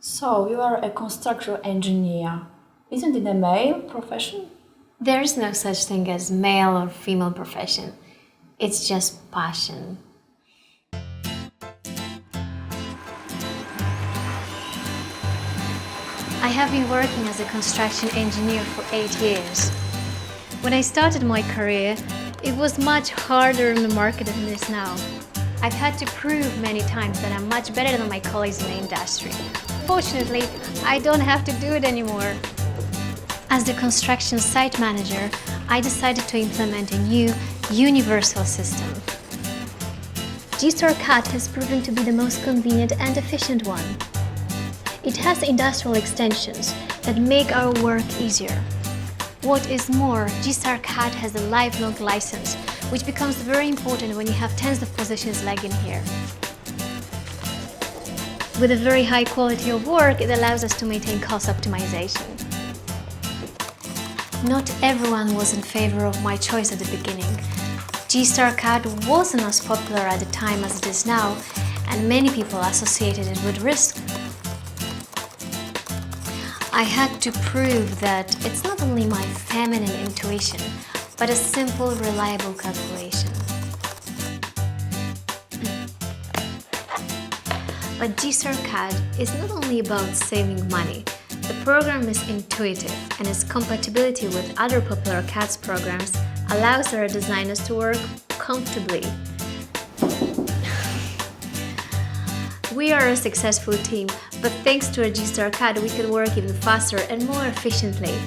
So, you are a construction engineer. Isn't it a male profession? There is no such thing as male or female profession. It's just passion. I have been working as a construction engineer for 8 years. When I started my career, it was much harder in the market than it is now. I've had to prove many times that I'm much better than my colleagues in the industry. Fortunately, I don't have to do it anymore. As the construction site manager, I decided to implement a new universal system. GstarCAD has proven to be the most convenient and efficient one. It has industrial extensions that make our work easier. What is more, GstarCAD has a lifelong license, which becomes very important when you have tens of positions lagging here. With a very high quality of work, it allows us to maintain cost optimization. Not everyone was in favor of my choice at the beginning. GstarCAD wasn't as popular at the time as it is now, and many people associated it with risk. I had to prove that it's not only my feminine intuition, but a simple, reliable calculation. But GstarCAD is not only about saving money. The program is intuitive, and its compatibility with other popular CAD programs allows our designers to work comfortably. We are a successful team, but thanks to our GstarCAD, we can work even faster and more efficiently.